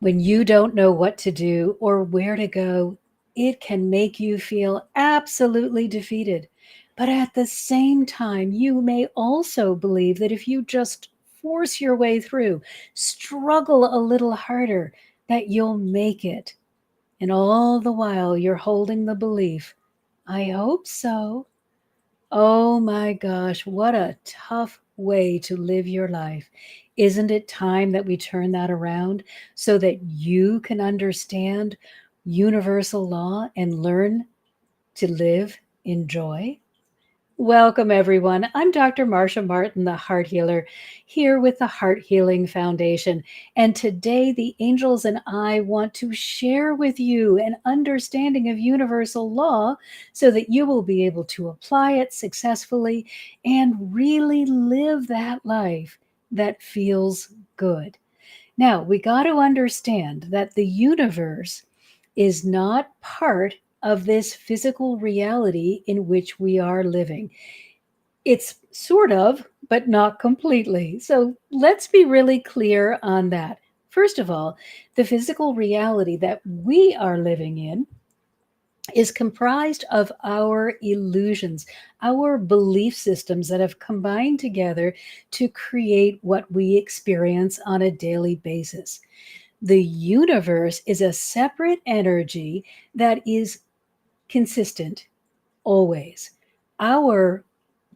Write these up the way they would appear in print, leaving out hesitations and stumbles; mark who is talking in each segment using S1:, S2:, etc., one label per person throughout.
S1: When you don't know what to do or where to go, it can make you feel absolutely defeated. But at the same time, you may also believe that if you just force your way through, struggle a little harder, that you'll make it. And all the while, you're holding the belief, I hope so. Oh my gosh, what a tough way to live your life. Isn't it time that we turn that around so that you can understand universal law and learn to live in joy? Welcome, everyone. I'm Dr. Marcia Martin, the heart healer, here with the Heart Healing Foundation. And today, the angels and I want to share with you an understanding of universal law so that you will be able to apply it successfully and really live that life that feels good. Now, we got to understand that the universe is not part of this physical reality in which we are living. It's sort of, but not completely. So let's be really clear on that. First of all, the physical reality that we are living in is comprised of our illusions, our belief systems that have combined together to create what we experience on a daily basis. The universe is a separate energy that is consistent always. Our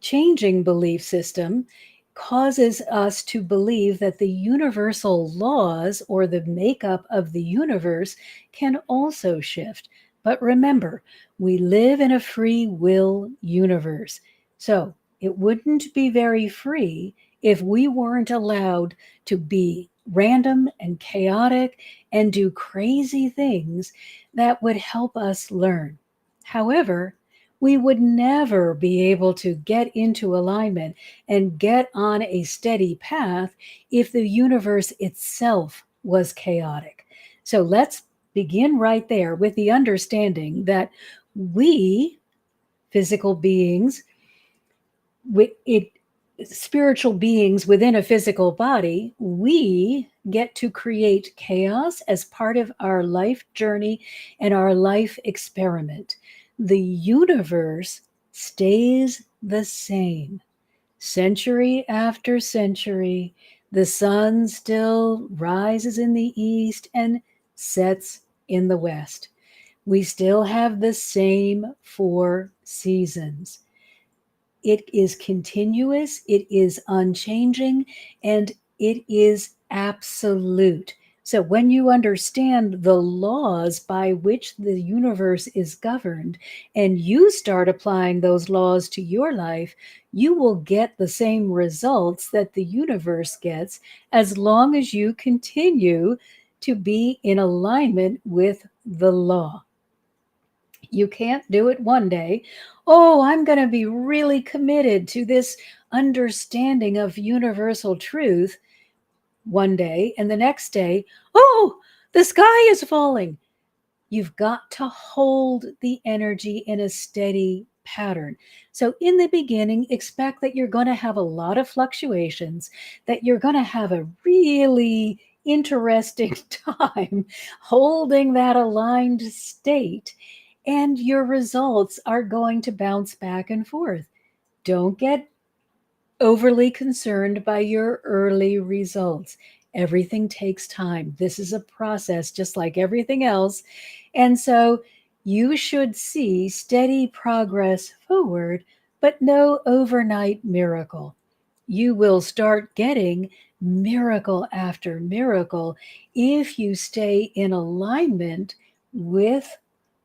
S1: changing belief system causes us to believe that the universal laws or the makeup of the universe can also shift. But remember, we live in a free will universe. So it wouldn't be very free if we weren't allowed to be random and chaotic and do crazy things that would help us learn. However, we would never be able to get into alignment and get on a steady path if the universe itself was chaotic. So let's begin right there with the understanding that we, physical beings, it spiritual beings within a physical body, we get to create chaos as part of our life journey and our life experiment. The universe stays the same. Century after century, the sun still rises in the east and sets in the west. We still have the same four seasons. It is continuous, it is unchanging, and it is absolute. So, when you understand the laws by which the universe is governed and you start applying those laws to your life, you will get the same results that the universe gets as long as you continue to be in alignment with the law. You can't do it one day. Oh, I'm going to be really committed to this understanding of universal truth one day, and the next day, oh, the sky is falling. You've got to hold the energy in a steady pattern. So, in the beginning, expect that you're going to have a lot of fluctuations, that you're going to have a really interesting time holding that aligned state, and your results are going to bounce back and forth. Don't get overly concerned by your early results. Everything takes time. This is a process just like everything else. And so you should see steady progress forward, but no overnight miracle. You will start getting miracle after miracle if you stay in alignment with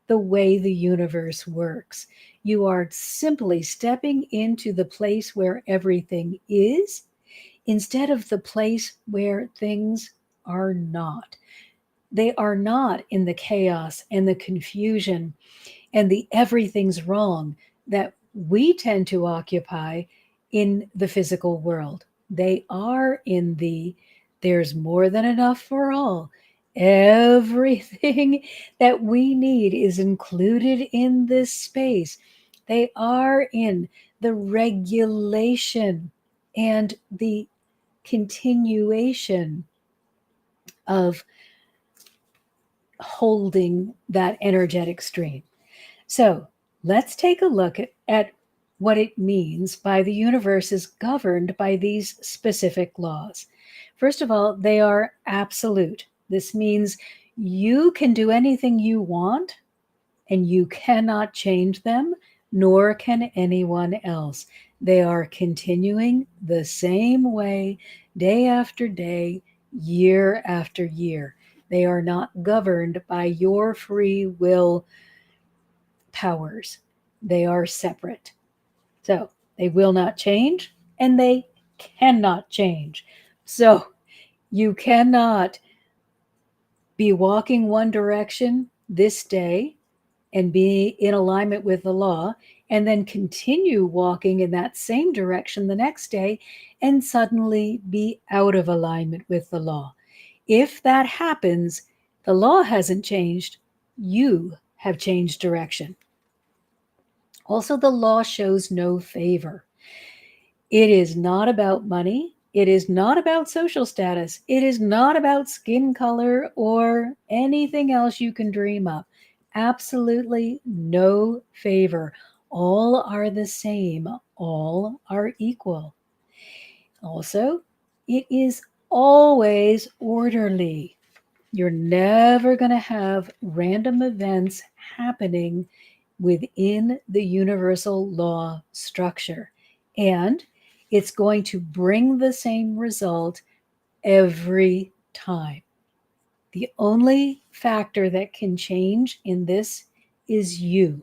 S1: the way the universe works. You are simply stepping into the place where everything is instead of the place where things are not. They are not in the chaos and the confusion and the everything's wrong that we tend to occupy in the physical world. They are in the there's more than enough for all. Everything that we need is included in this space. They are in the regulation and the continuation of holding that energetic stream. So let's take a look at what it means by the universe is governed by these specific laws. First of all, they are absolute. This means you can do anything you want and you cannot change them, nor can anyone else. They are continuing the same way day after day, year after year. They are not governed by your free will powers. They are separate. So they will not change and they cannot change. So you cannot be walking one direction this day and be in alignment with the law, and then continue walking in that same direction the next day and suddenly be out of alignment with the law. If that happens, the law hasn't changed, you have changed direction. Also, the law shows no favor. It is not about money. It is not about social status. It is not about skin color or anything else you can dream of. Absolutely no favor. All are the same. All are equal. Also, it is always orderly. You're never going to have random events happening within the universal law structure. And it's going to bring the same result every time. The only factor that can change in this is you,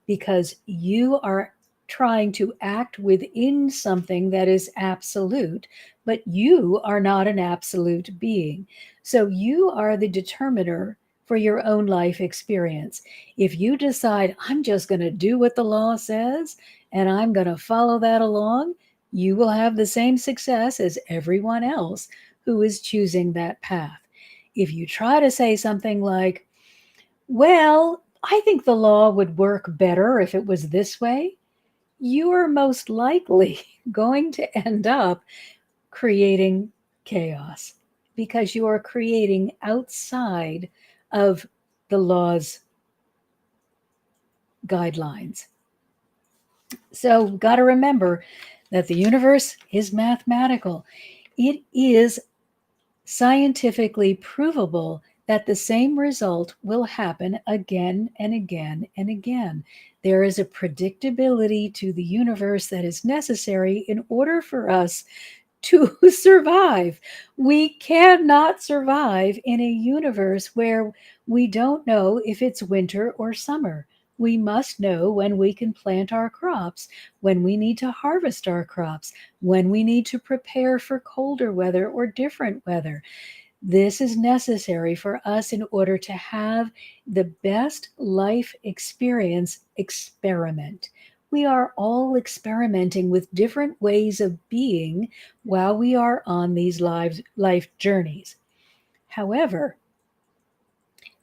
S1: because you are trying to act within something that is absolute, but you are not an absolute being. So you are the determiner for your own life experience. If you decide, I'm just going to do what the law says and I'm going to follow that along, you will have the same success as everyone else who is choosing that path. If you try to say something like, well, I think the law would work better if it was this way, you're most likely going to end up creating chaos because you are creating outside of the law's guidelines. So, got to remember that the universe is mathematical. It is scientifically provable that the same result will happen again and again and again. There is a predictability to the universe that is necessary in order for us to survive. We cannot survive in a universe where we don't know if it's winter or summer. We must know when we can plant our crops, when we need to harvest our crops, when we need to prepare for colder weather or different weather. This is necessary for us in order to have the best life experience experiment. We are all experimenting with different ways of being while we are on these life journeys. However,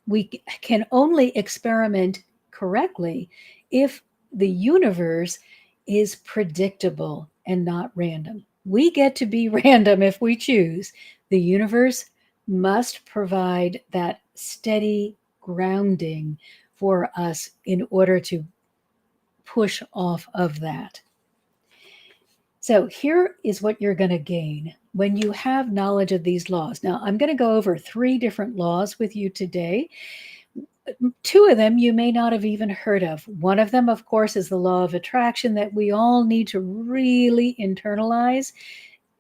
S1: we can only experiment correctly if the universe is predictable and not random. We get to be random if we choose. The universe must provide that steady grounding for us in order to push off of that. So, here is what you're going to gain when you have knowledge of these laws. Now, I'm going to go over 3 different laws with you today. 2 of them you may not have even heard of. One of them, of course, is the law of attraction that we all need to really internalize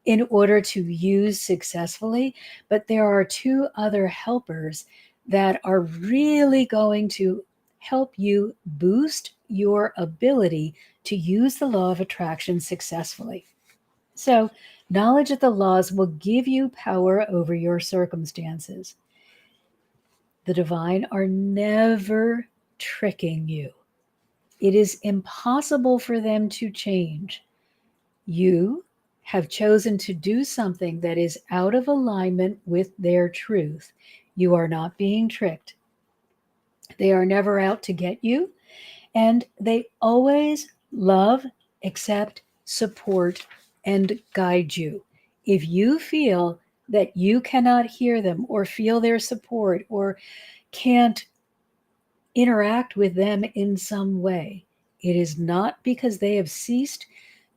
S1: in order to use successfully. But there are 2 other helpers that are really going to help you boost your ability to use the law of attraction successfully. So, knowledge of the laws will give you power over your circumstances. The divine are never tricking you. It is impossible for them to change. You have chosen to do something that is out of alignment with their truth. You are not being tricked. They are never out to get you, and they always love, accept, support, and guide you. If you feel that you cannot hear them or feel their support or can't interact with them in some way, it is not because they have ceased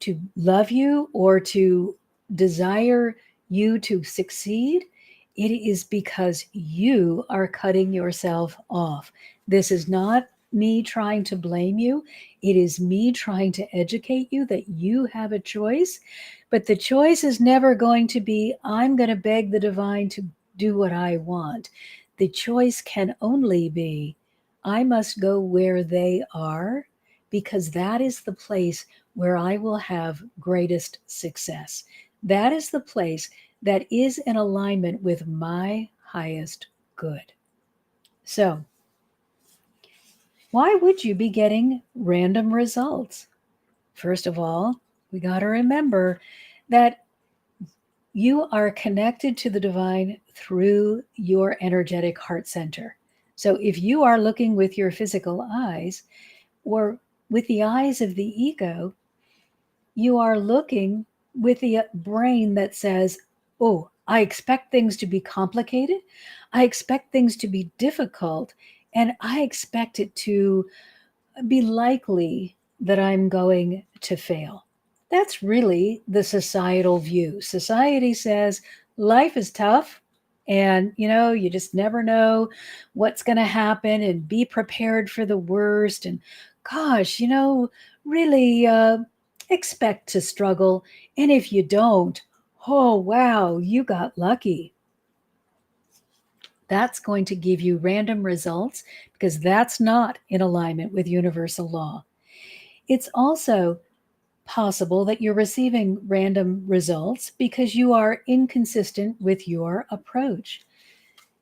S1: to love you or to desire you to succeed. It is because you are cutting yourself off. This is not me trying to blame you. It is me trying to educate you that you have a choice. But the choice is never going to be, I'm going to beg the divine to do what I want. The choice can only be, I must go where they are, because that is the place where I will have greatest success. That is the place that is in alignment with my highest good. So, why would you be getting random results? First of all, we got to remember that you are connected to the divine through your energetic heart center. So, if you are looking with your physical eyes, or with the eyes of the ego, you are looking with the brain that says, oh, I expect things to be complicated. I expect things to be difficult. And I expect it to be likely that I'm going to fail. That's really the societal view. Society says life is tough and you just never know what's going to happen, and be prepared for the worst, and gosh, really expect to struggle, and if you don't, oh wow, you got lucky. That's going to give you random results because that's not in alignment with universal law. It's also possible that you're receiving random results because you are inconsistent with your approach.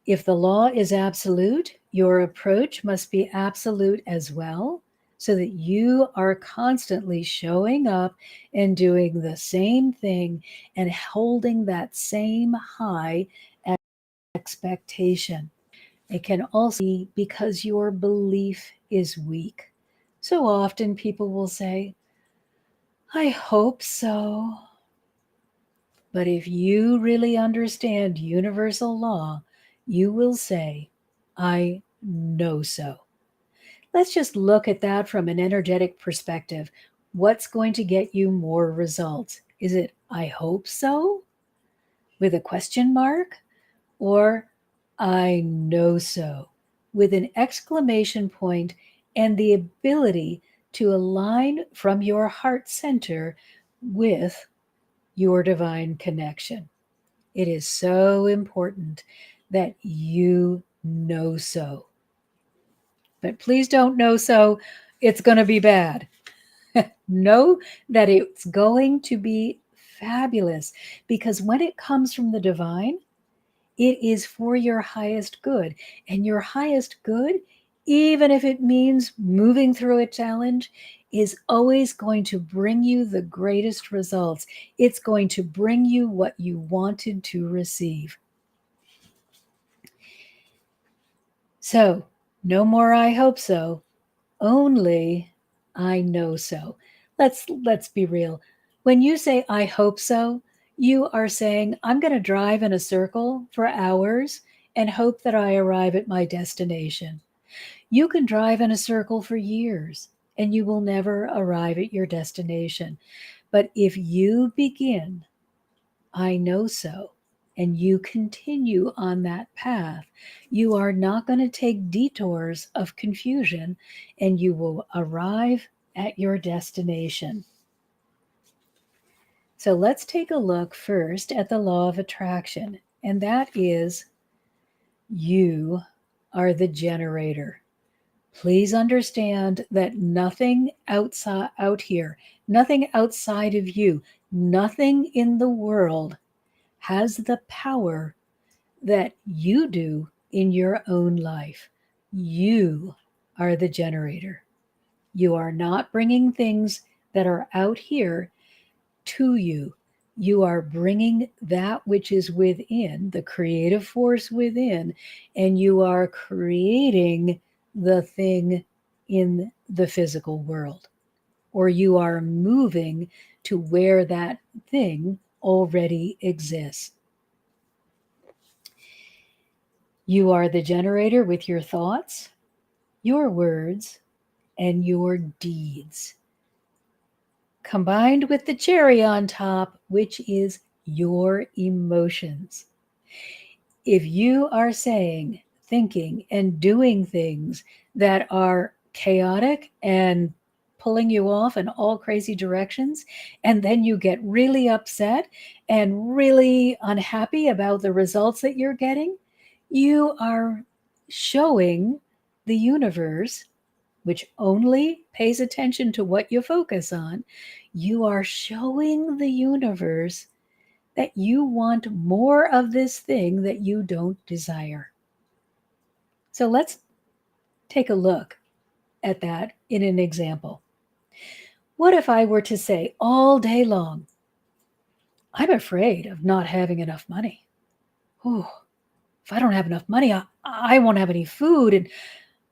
S1: If the law is absolute, your approach must be absolute as well, so that you are constantly showing up and doing the same thing and holding that same high expectation. It can also be because your belief is weak. So often people will say, I hope so. But if you really understand universal law, you will say, I know so. Let's just look at that from an energetic perspective. What's going to get you more results? Is it, I hope so, with a question mark? Or, I know so, with an exclamation point and the ability to align from your heart center with your divine connection? It is so important that you know so. But please don't know so it's going to be bad. Know that it's going to be fabulous, because when it comes from the divine, it is for your highest good. And your highest good, even if it means moving through a challenge, is always going to bring you the greatest results. It's going to bring you what you wanted to receive. So, no more I hope so, only I know so. Let's be real. When you say I hope so, you are saying I'm going to drive in a circle for hours and hope that I arrive at my destination. You can drive in a circle for years and you will never arrive at your destination. But if you begin, I know so, and you continue on that path, you are not going to take detours of confusion, and you will arrive at your destination. So let's take a look first at the law of attraction, and that is, you are the generator. Please understand that nothing out here, nothing outside of you, nothing in the world has the power that you do in your own life. You are the generator. You are not bringing things that are out here to you. You are bringing that which is within, the creative force within, and you are creating the thing in the physical world, or you are moving to where that thing already exists. You are the generator with your thoughts, your words, and your deeds, combined with the cherry on top, which is your emotions. If you are saying, thinking, and doing things that are chaotic and pulling you off in all crazy directions, and then you get really upset and really unhappy about the results that you're getting, you are showing the universe, which only pays attention to what you focus on, you are showing the universe that you want more of this thing that you don't desire. So let's take a look at that in an example. What if I were to say all day long, I'm afraid of not having enough money. Oh, if I don't have enough money, I won't have any food. And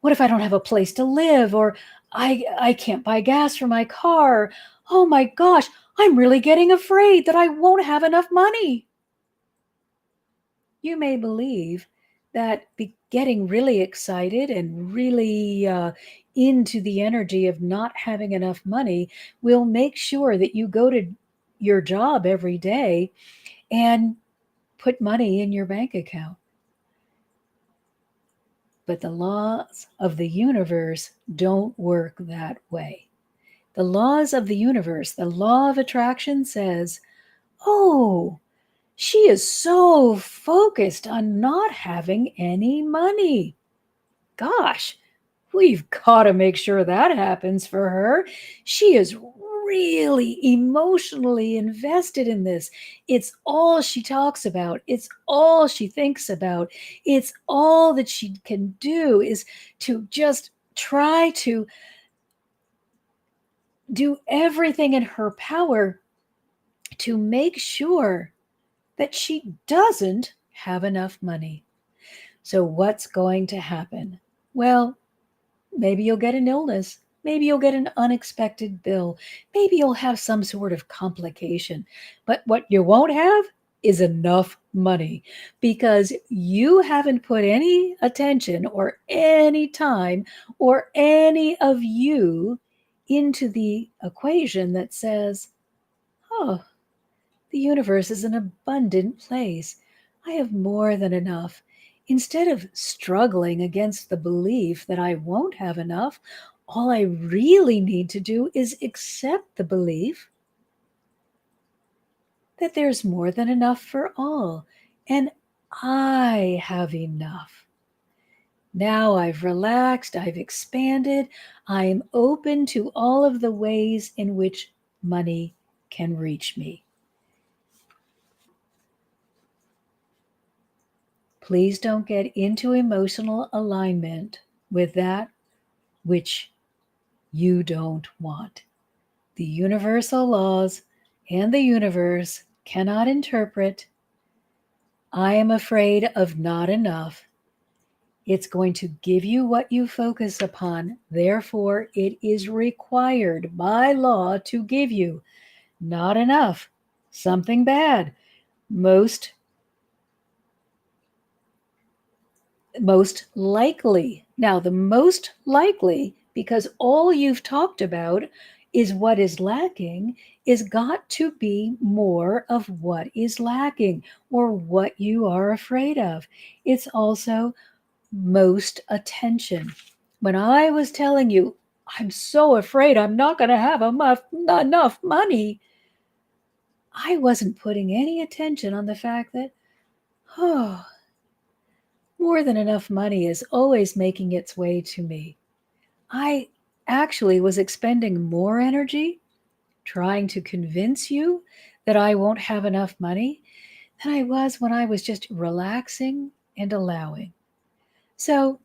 S1: what if I don't have a place to live? Or I can't buy gas for my car. Oh my gosh, I'm really getting afraid that I won't have enough money. You may believe that getting really excited and really into the energy of not having enough money will make sure that you go to your job every day and put money in your bank account. But the laws of the universe don't work that way. The laws of the universe, the law of attraction says, oh, she is so focused on not having any money. Gosh, we've got to make sure that happens for her. She is really emotionally invested in this. It's all she talks about, it's all she thinks about, it's all that she can do is to just try to do everything in her power to make sure that she doesn't have enough money. So, what's going to happen? Well, maybe you'll get an illness. Maybe you'll get an unexpected bill. Maybe you'll have some sort of complication. But what you won't have is enough money because you haven't put any attention or any time or any of you into the equation that says, oh, the universe is an abundant place. I have more than enough. Instead of struggling against the belief that I won't have enough, all I really need to do is accept the belief that there's more than enough for all, and I have enough. Now I've relaxed, I've expanded, I'm open to all of the ways in which money can reach me. Please don't get into emotional alignment with that which you don't want. The universal laws and the universe cannot interpret, I am afraid of not enough. It's going to give you what you focus upon. Therefore, it is required by law to give you not enough, something bad. Most likely. Now, the most likely, because all you've talked about is what is lacking, is got to be more of what is lacking or what you are afraid of. It's also most attention. When I was telling you, I'm so afraid I'm not going to have enough money, I wasn't putting any attention on the fact that, oh, more than enough money is always making its way to me. I actually was expending more energy trying to convince you that I won't have enough money than I was when I was just relaxing and allowing. So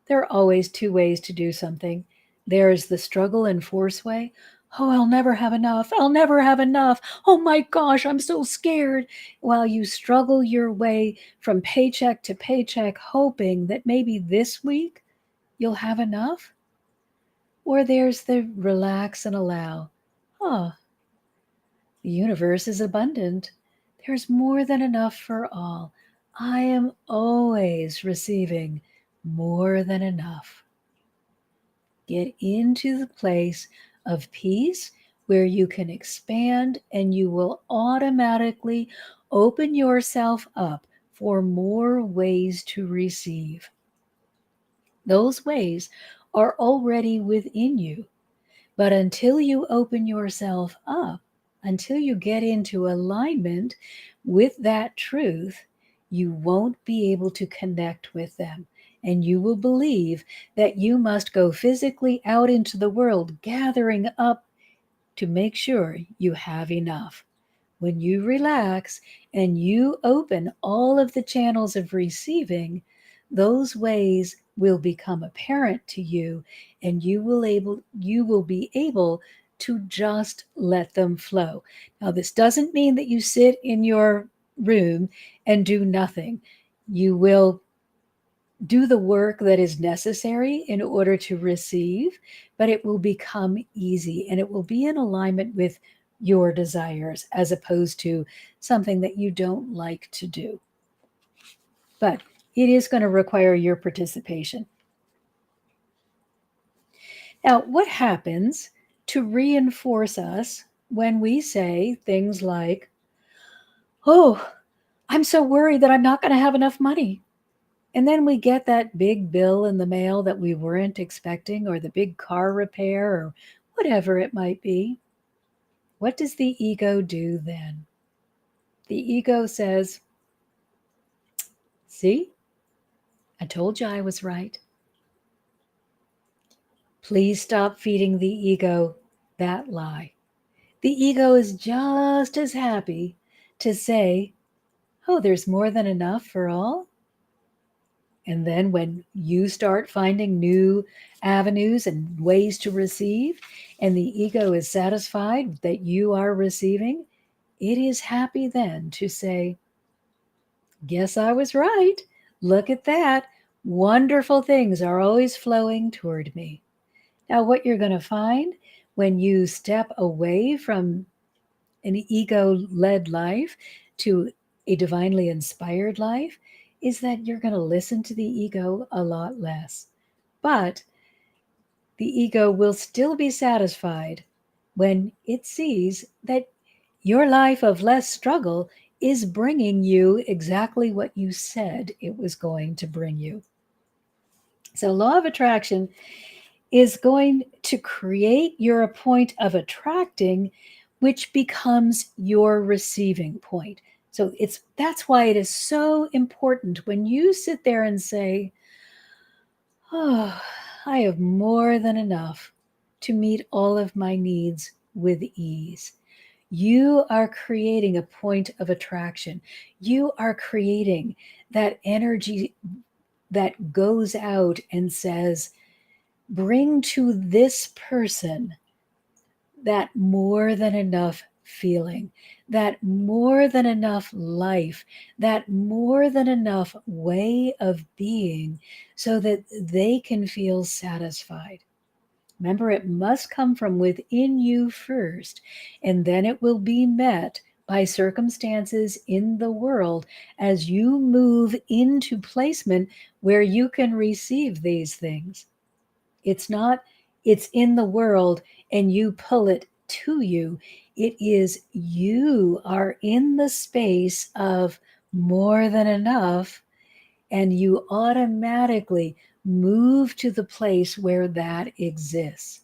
S1: there are always two ways to do something. There is the struggle and force way. Oh, I'll never have enough. I'll never have enough. Oh my gosh, I'm so scared. While you struggle your way from paycheck to paycheck, hoping that maybe this week you'll have enough. Or there's the relax and allow. Oh, the universe is abundant. There's more than enough for all. I am always receiving more than enough. Get into the place of peace where you can expand and you will automatically open yourself up for more ways to receive. Those ways are already within you. But until you open yourself up, until you get into alignment with that truth, you won't be able to connect with them. And you will believe that you must go physically out into the world, gathering up to make sure you have enough. When you relax and you open all of the channels of receiving, those ways will become apparent to you, and you will be able to just let them flow. Now, this doesn't mean that you sit in your room and do nothing. You will do the work that is necessary in order to receive, but it will become easy and it will be in alignment with your desires as opposed to something that you don't like to do. But it is going to require your participation. Now, what happens to reinforce us when we say things like, oh, I'm so worried that I'm not going to have enough money? And then we get that big bill in the mail that we weren't expecting, or the big car repair, or whatever it might be. What does the ego do then? The ego says, see, I told you I was right. Please stop feeding the ego that lie. The ego is just as happy to say, oh, there's more than enough for all. And then when you start finding new avenues and ways to receive, and the ego is satisfied that you are receiving, it is happy then to say, guess I was right. Look at that. Wonderful things are always flowing toward me. Now, what you're going to find when you step away from an ego led life to a divinely inspired life is that you're going to listen to the ego a lot less. But the ego will still be satisfied when it sees that your life of less struggle is bringing you exactly what you said it was going to bring you. So, law of attraction is going to create your point of attracting, which becomes your receiving point. So that's why it is so important when you sit there and say, oh, I have more than enough to meet all of my needs with ease. You are creating a point of attraction. You are creating that energy that goes out and says, bring to this person that more than enough feeling, that more than enough life, that more than enough way of being so that they can feel satisfied. Remember, it must come from within you first, and then it will be met by circumstances in the world as you move into placement where you can receive these things. It's not, it's in the world and you pull it to you. It is you are in the space of more than enough, and you automatically move to the place where that exists.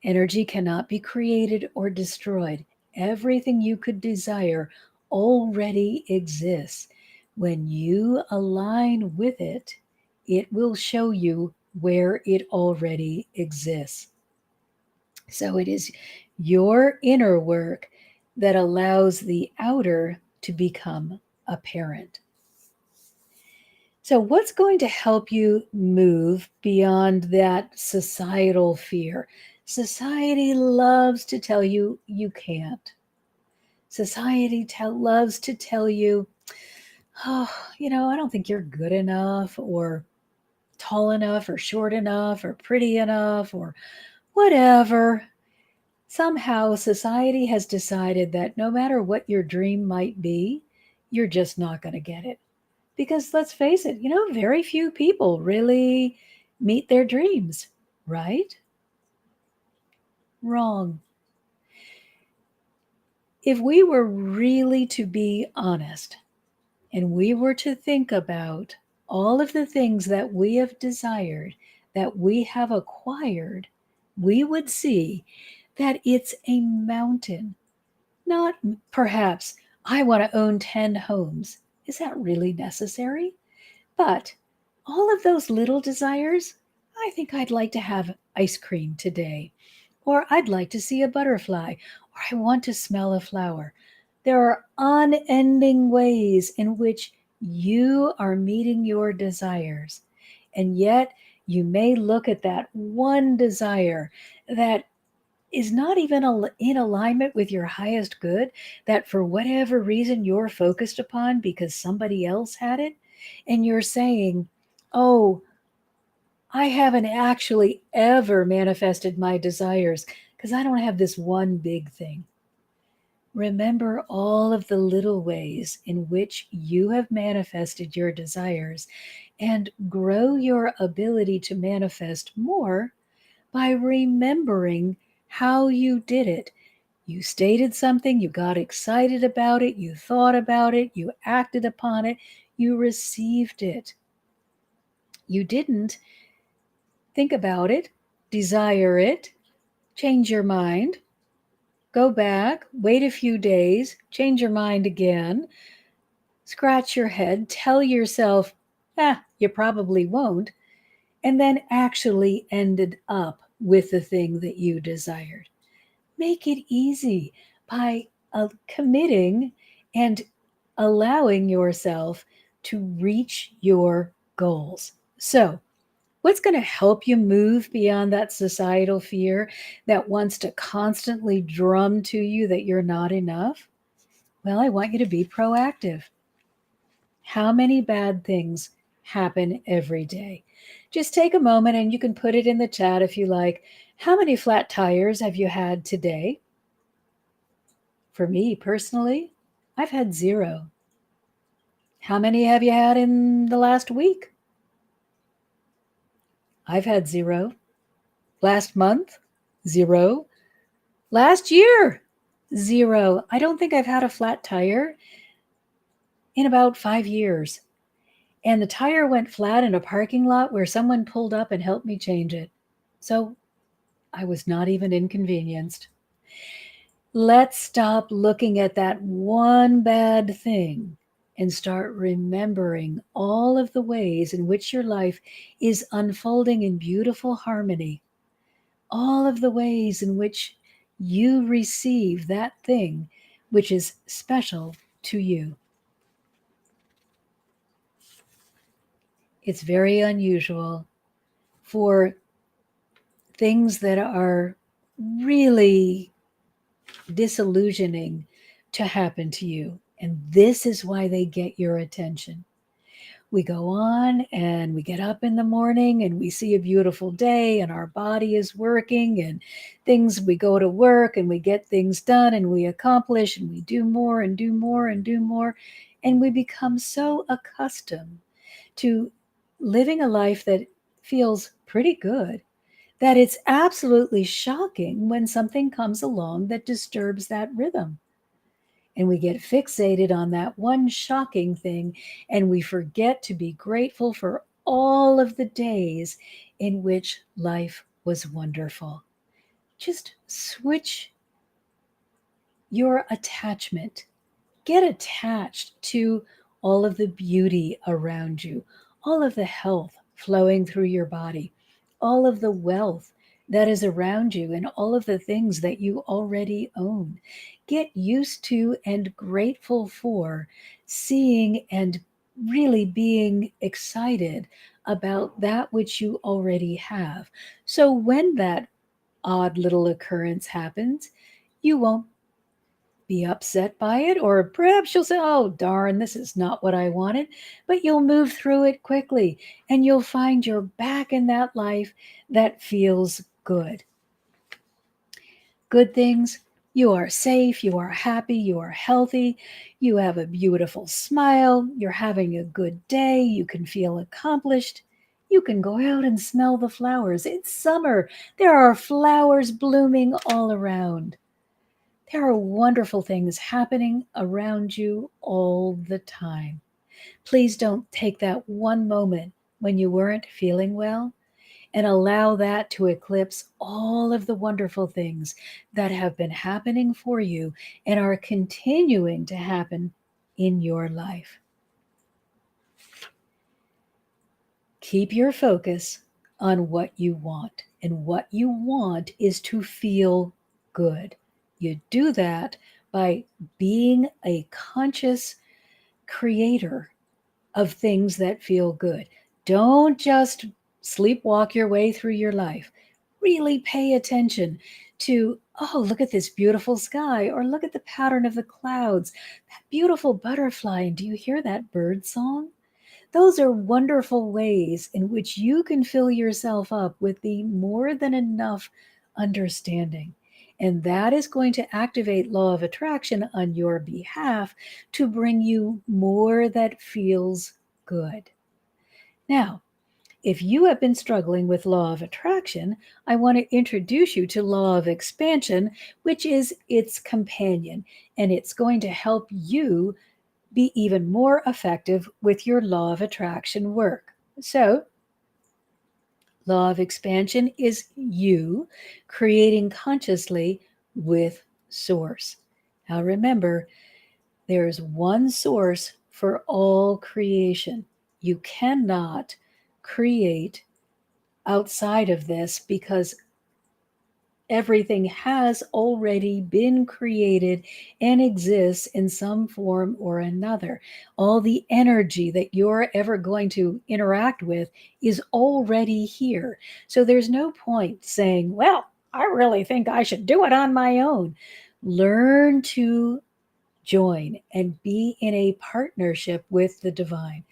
S1: Energy cannot be created or destroyed. Everything you could desire already exists. When you align with it, it will show you where it already exists. So it is your inner work that allows the outer to become apparent. So, what's going to help you move beyond that societal fear? Society loves to tell you you can't. Society loves to tell you, oh, I don't think you're good enough, or tall enough, or short enough, or pretty enough, or whatever. Somehow, society has decided that no matter what your dream might be, you're just not going to get it. Because let's face it, very few people really meet their dreams, right? Wrong. If we were really to be honest and we were to think about all of the things that we have desired, that we have acquired, we would see that it's a mountain. Not perhaps, I want to own 10 homes. Is that really necessary? But all of those little desires, I think I'd like to have ice cream today, or I'd like to see a butterfly, or I want to smell a flower. There are unending ways in which you are meeting your desires. And yet, you may look at that one desire that is not even in alignment with your highest good, that for whatever reason you're focused upon because somebody else had it, and you're saying, oh, I haven't actually ever manifested my desires because I don't have this one big thing. Remember all of the little ways in which you have manifested your desires and grow your ability to manifest more by remembering how you did it. You stated something, you got excited about it, you thought about it, you acted upon it, you received it. You didn't think about it, desire it, change your mind, go back, wait a few days, change your mind again, scratch your head, tell yourself, you probably won't, and then actually ended up with the thing that you desired. Make it easy by committing and allowing yourself to reach your goals. So, what's going to help you move beyond that societal fear that wants to constantly drum to you that you're not enough? Well, I want you to be proactive. How many bad things happen every day? Just take a moment and you can put it in the chat if you like. How many flat tires have you had today? For me personally, I've had 0. How many have you had in the last week? I've had 0. Last month? 0. Last year? 0. I don't think I've had a flat tire in about 5 years. And the tire went flat in a parking lot where someone pulled up and helped me change it. So I was not even inconvenienced. Let's stop looking at that one bad thing and start remembering all of the ways in which your life is unfolding in beautiful harmony, all of the ways in which you receive that thing which is special to you. It's very unusual for things that are really disillusioning to happen to you. And this is why they get your attention. We go on and we get up in the morning and we see a beautiful day and our body is working and things, we go to work and we get things done and we accomplish and we do more and do more and do more. And we become so accustomed to living a life that feels pretty good that it's absolutely shocking when something comes along that disturbs that rhythm. And we get fixated on that one shocking thing, and we forget to be grateful for all of the days in which life was wonderful. Just switch your attachment. Get attached to all of the beauty around you, all of the health flowing through your body, all of the wealth that is around you, and all of the things that you already own. Get used to and grateful for seeing and really being excited about that which you already have. So when that odd little occurrence happens, you won't be upset by it, or perhaps you'll say, oh, darn, this is not what I wanted. But you'll move through it quickly and you'll find you're back in that life that feels good. Good things You are safe, you are happy, you are healthy, you have a beautiful smile, you're having a good day, you can feel accomplished. You can go out and smell the flowers. It's summer. There are flowers blooming all around. There are wonderful things happening around you all the time. Please don't take that one moment when you weren't feeling well and allow that to eclipse all of the wonderful things that have been happening for you and are continuing to happen in your life. Keep your focus on what you want, and what you want is to feel good. You do that by being a conscious creator of things that feel good. Don't just sleepwalk your way through your life. Really pay attention to, oh, look at this beautiful sky, or look at the pattern of the clouds, that beautiful butterfly, and do you hear that bird song? Those are wonderful ways in which you can fill yourself up with the more than enough understanding. And that is going to activate law of attraction on your behalf to bring you more that feels good. Now, if you have been struggling with law of attraction, I want to introduce you to law of expansion, which is its companion, and it's going to help you be even more effective with your law of attraction work. So, law of expansion is you creating consciously with source. Now, remember, there's one source for all creation. You cannot create outside of this because everything has already been created and exists in some form or another. All the energy that you're ever going to interact with is already here. So there's no point saying, well, I really think I should do it on my own. Learn to join and be in a partnership with the divine.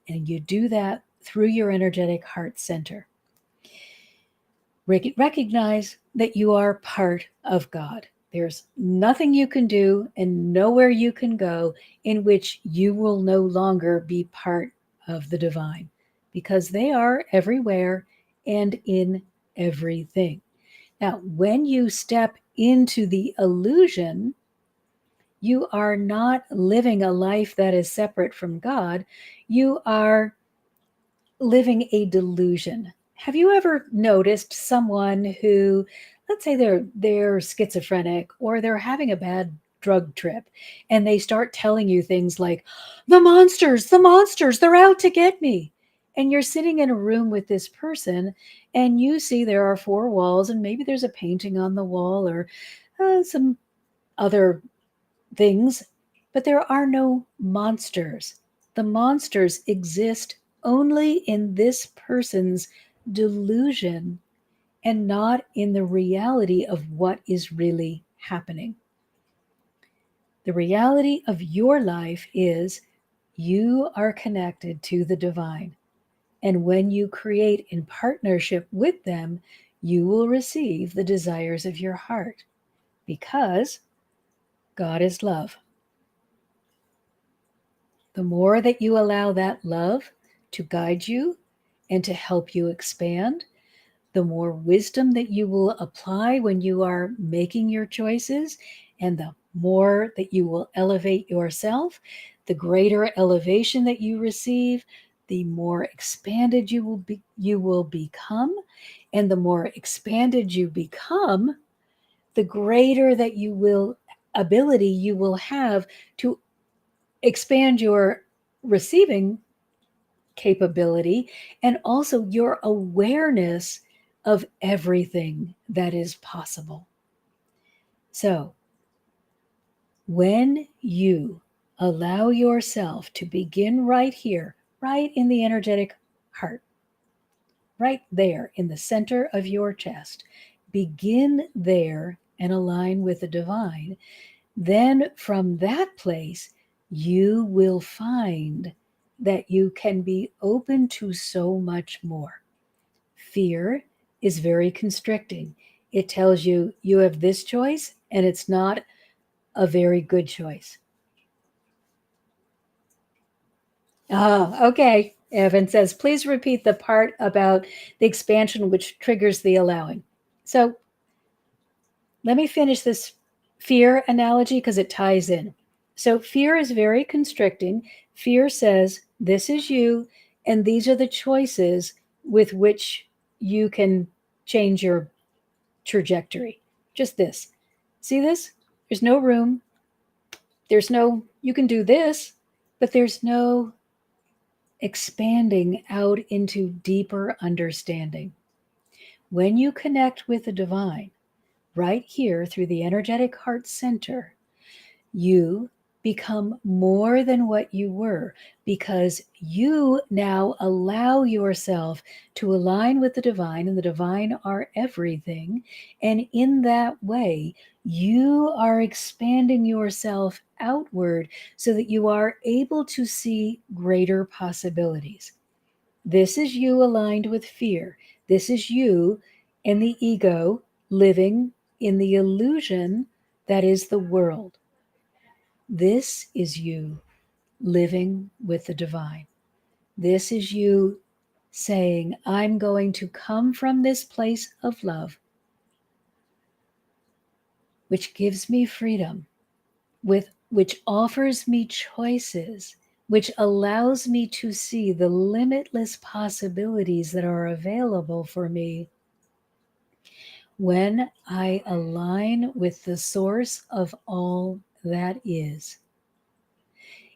S1: And you do that through your energetic heart center. Recognize that you are part of God. There's nothing you can do and nowhere you can go in which you will no longer be part of the divine, because they are everywhere and in everything. Now, when you step into the illusion, you are not living a life that is separate from God. You are living a delusion. Have you ever noticed someone who, let's say they're schizophrenic or they're having a bad drug trip, and they start telling you things like, the monsters, they're out to get me. And you're sitting in a room with this person and you see there are four walls and maybe there's a painting on the wall or some other things, but there are no monsters. The monsters exist only in this person's delusion and not in the reality of what is really happening. The reality of your life is you are connected to the divine. And when you create in partnership with them, you will receive the desires of your heart, because God is love. The more that you allow that love to guide you and to help you expand, the more wisdom that you will apply when you are making your choices, and the more that you will elevate yourself, the greater elevation that you receive, the more expanded you will become, and the more expanded you become, the greater that you will ability you will have to expand your receiving capability and also your awareness of everything that is possible. So, when you allow yourself to begin right here, right in the energetic heart, right there in the center of your chest, begin there and align with the divine, then from that place, you will find that you can be open to so much more. Fear is very constricting. It tells you you have this choice and it's not a very good choice. Okay. Evan says, please repeat the part about the expansion which triggers the allowing. So let me finish this fear analogy because it ties in. So fear is very constricting. Fear says, this is you, and these are the choices with which you can change your trajectory. Just this. See this? There's no room. There's no, you can do this, but there's no expanding out into deeper understanding. When you connect with the divine, right here through the energetic heart center, you become more than what you were because you now allow yourself to align with the divine, and the divine are everything. And in that way, you are expanding yourself outward so that you are able to see greater possibilities. This is you aligned with fear. This is you and the ego living in the illusion that is the world. This is you living with the divine. This is you saying, I'm going to come from this place of love, which gives me freedom, which offers me choices, which allows me to see the limitless possibilities that are available for me when I align with the source of all that is.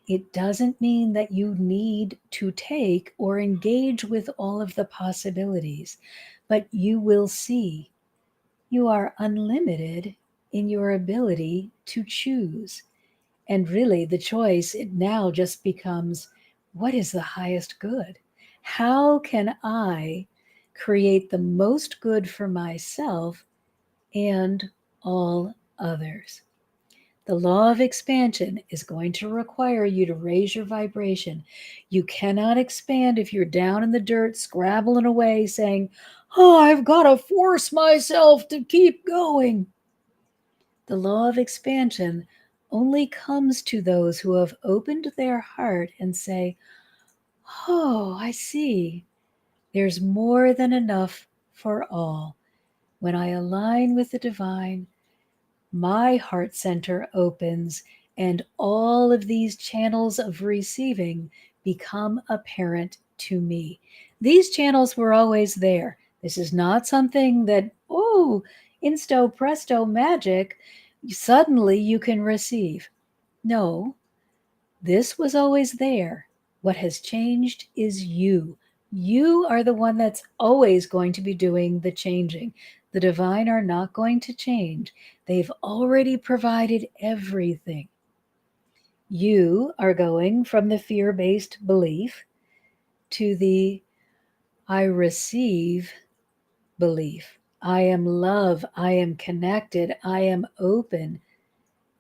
S1: It doesn't mean that you need to take or engage with all of the possibilities, but you will see you are unlimited in your ability to choose. And really, the choice, it now just becomes, what is the highest good? How can I create the most good for myself and all others? The law of expansion is going to require you to raise your vibration. You cannot expand if you're down in the dirt, scrabbling away, saying, oh, I've got to force myself to keep going. The law of expansion only comes to those who have opened their heart and say, oh, I see. There's more than enough for all. When I align with the divine, my heart center opens, and all of these channels of receiving become apparent to me. These channels were always there. This is not something that, oh, insto presto magic, suddenly you can receive. No, this was always there. What has changed is you. You are the one that's always going to be doing the changing. The divine are not going to change. They've already provided everything. You are going from the fear based belief to the I receive belief. I am love. I am connected. I am open.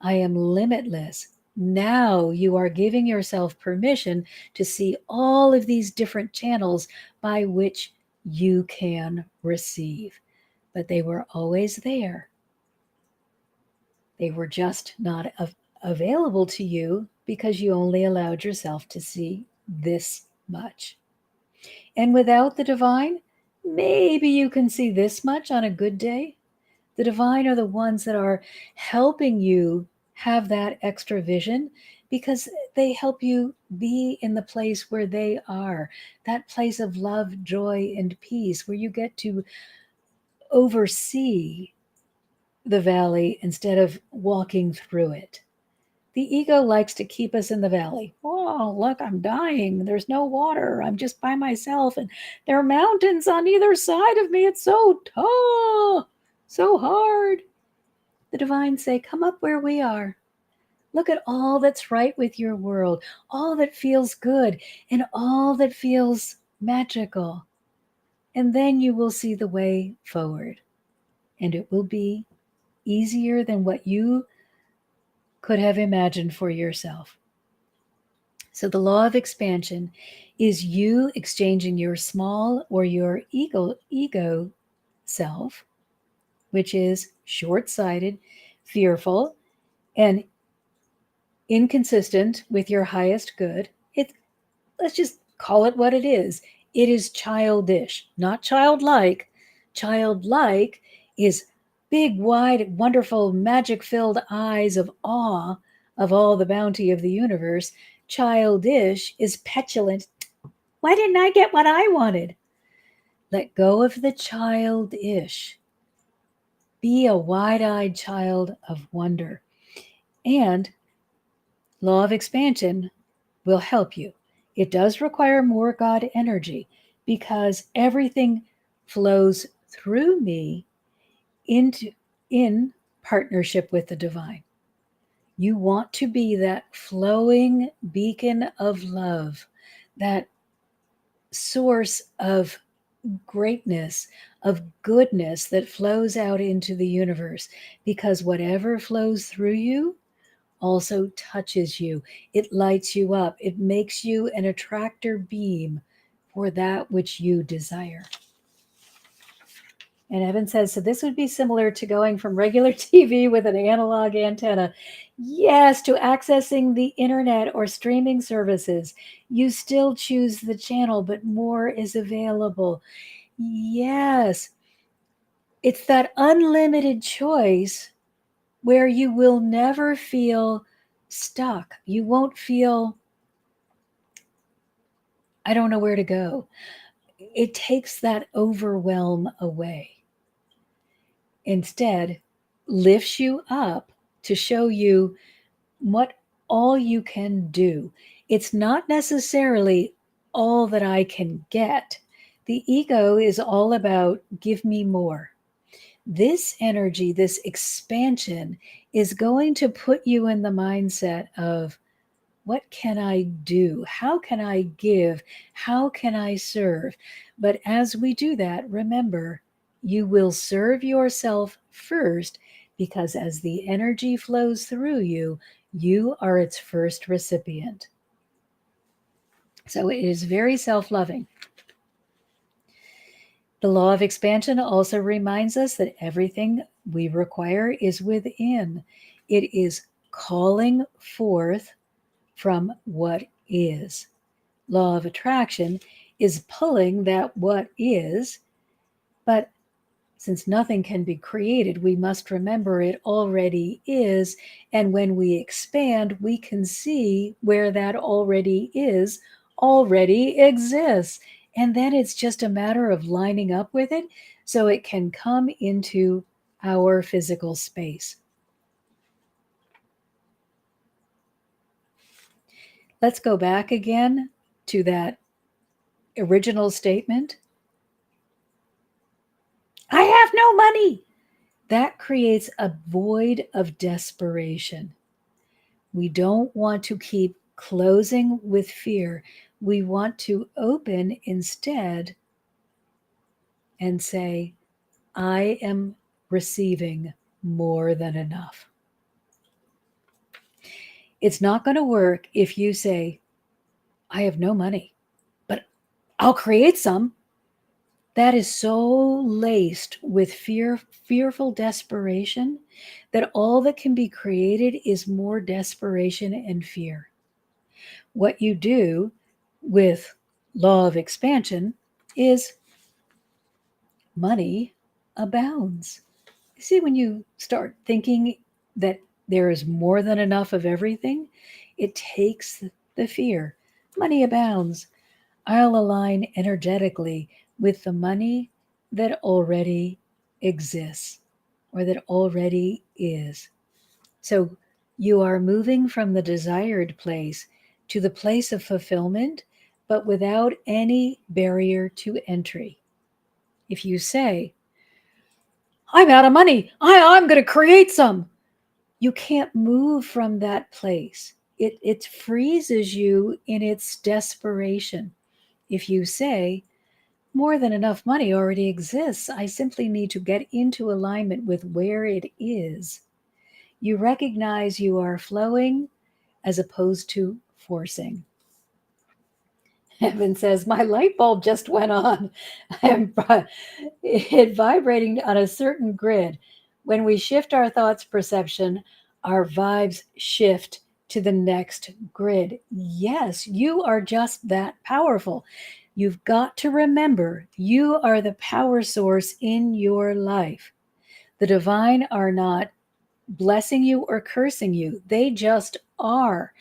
S1: I am limitless. Now you are giving yourself permission to see all of these different channels by which you can receive. But they were always there. They were just not available to you because you only allowed yourself to see this much. And without the divine, maybe you can see this much on a good day. The divine are the ones that are helping you have that extra vision because they help you be in the place where they are, that place of love, joy, and peace, where you get to oversee the valley instead of walking through it. The ego likes to keep us in the valley. Oh, look, I'm dying. There's no water. I'm just by myself. And there are mountains on either side of me. It's so tall, so hard. The divines say, come up where we are. Look at all that's right with your world, all that feels good, and all that feels magical. And then you will see the way forward. And it will be easier than what you could have imagined for yourself. So the law of expansion is you exchanging your small or your ego self which is short sighted, fearful, and inconsistent with your highest good. Let's just call it what it is. It is childish, not childlike. Childlike is big, wide, wonderful, magic filled eyes of awe of all the bounty of the universe. Childish is petulant. Why didn't I get what I wanted? Let go of the childish. Be a wide eyed child of wonder. And law of expansion will help you. It does require more God energy because everything flows through me into in partnership with the divine. You want to be that flowing beacon of love, that source of greatness, of goodness that flows out into the universe, because whatever flows through you also touches you. It lights you up. It makes you an attractor beam for that which you desire. And Evan says, so this would be similar to going from regular TV with an analog antenna, yes, to accessing the internet or streaming services. You still choose the channel, but more is available. Yes, it's that unlimited choice where you will never feel stuck. You won't feel, I don't know where to go. It takes that overwhelm away. Instead, lifts you up to show you what all you can do. It's not necessarily all that I can get. The ego is all about give me more. This energy, this expansion is going to put you in the mindset of what can I do? How can I give? How can I serve? But as we do that, remember, you will serve yourself first because as the energy flows through you, you are its first recipient. So it is very self loving. The law of expansion also reminds us that everything we require is within. It is calling forth from what is. Law of attraction is pulling that what is, but since nothing can be created, we must remember it already is. And when we expand, we can see where that already is, already exists. And then it's just a matter of lining up with it so it can come into our physical space. Let's go back again to that original statement. I have no money. That creates a void of desperation. We don't want to keep closing with fear. We want to open instead and say, I am receiving more than enough. It's not going to work if you say, I have no money, but I'll create some. That is so laced with fearful desperation that all that can be created is more desperation and fear. What you do with law of expansion is money abounds. You see, when you start thinking that there is more than enough of everything, it takes the fear. Money abounds. I'll align energetically with the money that already exists or that already is. So you are moving from the desired place to the place of fulfillment, but without any barrier to entry. If you say, I'm out of money, I'm going to create some, you can't move from that place. It freezes you in its desperation. If you say, more than enough money already exists, I simply need to get into alignment with where it is, you recognize you are flowing as opposed to forcing. Evan says, my light bulb just went on. It vibrating on a certain grid. When we shift our thoughts perception, our vibes shift to the next grid. Yes, you are just that powerful. You've got to remember you are the power source in your life. The divine are not blessing you or cursing you, they just are.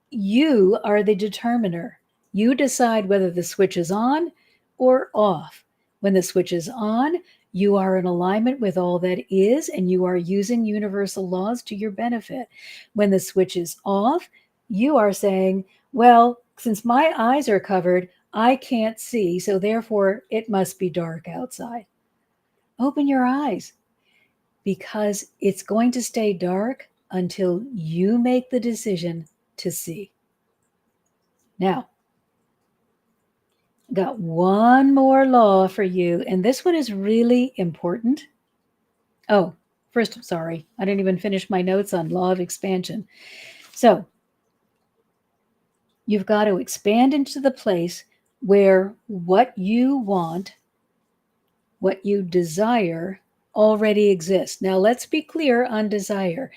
S1: You are the determiner. You decide whether the switch is on or off. When the switch is on, you are in alignment with all that is, and you are using universal laws to your benefit. When the switch is off, you are saying, well, since my eyes are covered, I can't see, so therefore it must be dark outside. Open your eyes, because it's going to stay dark until you make the decision to see. Now, got one more law for you, and this one is really important. Oh, first, sorry, I didn't even finish my notes on law of expansion. So, you've got to expand into the place where what you want, what you desire, already exists. Now, let's be clear on desire.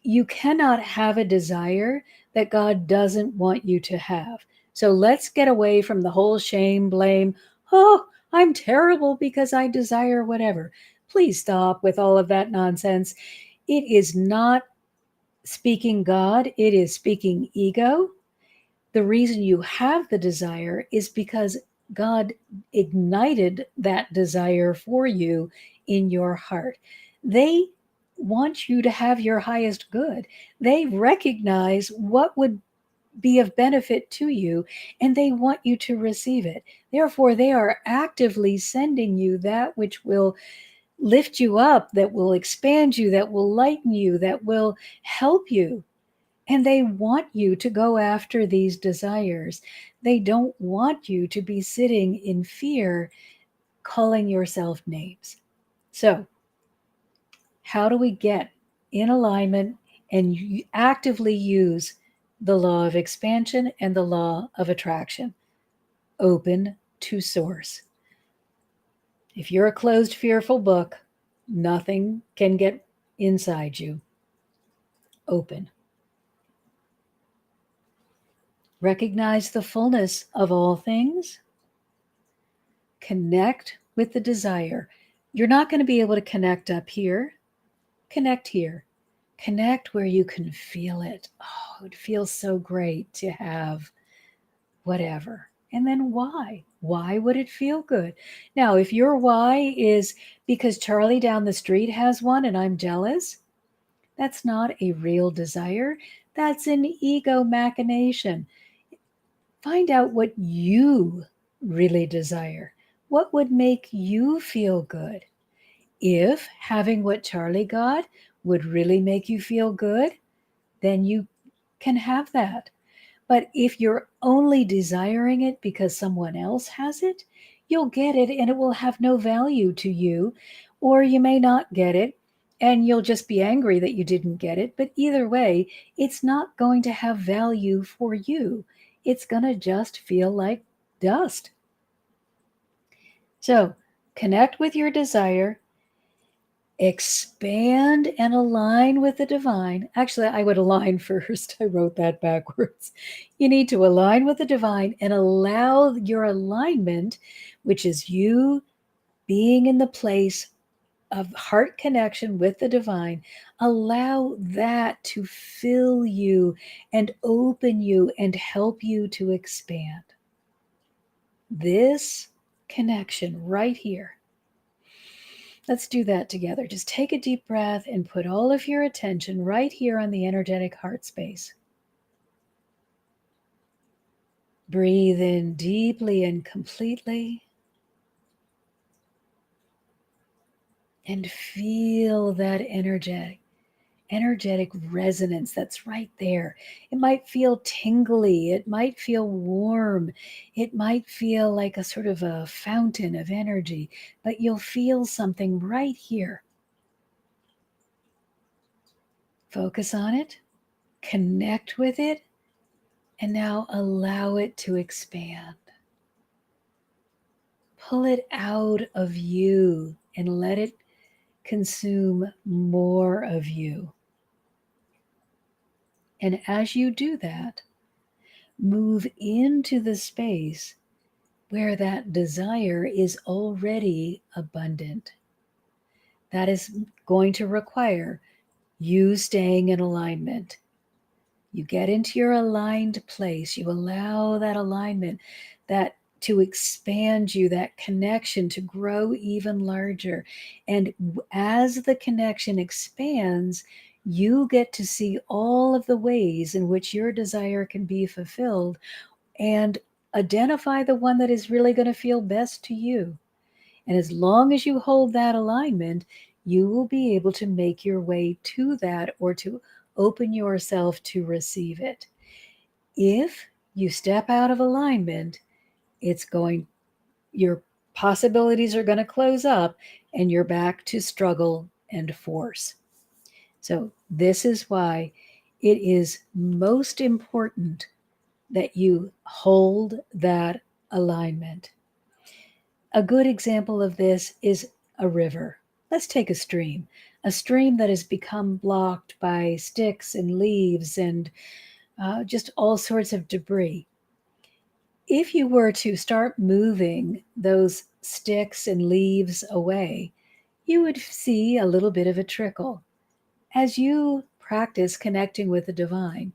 S1: You cannot have a desire that God doesn't want you to have. So let's get away from the whole shame, blame. Oh, I'm terrible because I desire whatever. Please stop with all of that nonsense. It is not speaking God, it is speaking ego. The reason you have the desire is because God ignited that desire for you in your heart. They want you to have your highest good. They recognize what would be of benefit to you, and they want you to receive it. Therefore, they are actively sending you that which will lift you up, that will expand you, that will lighten you, that will help you. And they want you to go after these desires. They don't want you to be sitting in fear, calling yourself names. So, how do we get in alignment and actively use the law of expansion and the law of attraction? Open to source. If you're a closed, fearful book, nothing can get inside you. Open. Recognize the fullness of all things. Connect with the desire. You're not going to be able to connect up here. Connect here. Connect where you can feel it. Oh, it feels so great to have whatever. And then why? Why would it feel good? Now, if your why is because Charlie down the street has one and I'm jealous, that's not a real desire. That's an ego machination. Find out what you really desire. What would make you feel good? If having what Charlie got would really make you feel good, then you can have that. But if you're only desiring it because someone else has it, you'll get it and it will have no value to you, or you may not get it and you'll just be angry that you didn't get it. But either way, it's not going to have value for you. It's going to just feel like dust. So connect with your desire, expand and align with the divine. Actually, I would align first. I wrote that backwards. You need to align with the divine and allow your alignment, which is you being in the place of heart connection with the divine, allow that to fill you and open you and help you to expand. This connection right here. Let's do that together. Just take a deep breath and put all of your attention right here on the energetic heart space. Breathe in deeply and completely. And feel that energetic resonance that's right there. It might feel tingly, it might feel warm, it might feel like a sort of a fountain of energy, but you'll feel something right here. Focus on it, connect with it, And now allow it to expand. Pull it out of you and let it consume more of you. And as you do that, move into the space where that desire is already abundant. That is going to require you staying in alignment. You get into your aligned place. You allow that alignment, that to expand you, that connection to grow even larger. And as the connection expands, you get to see all of the ways in which your desire can be fulfilled and identify the one that is really going to feel best to you. And as long as you hold that alignment, you will be able to make your way to that or to open yourself to receive it. If you step out of alignment, your possibilities are going to close up and you're back to struggle and force. So, this is why it is most important that you hold that alignment. A good example of this is a river. Let's take a stream that has become blocked by sticks and leaves and just all sorts of debris. If you were to start moving those sticks and leaves away, you would see a little bit of a trickle. As you practice connecting with the divine,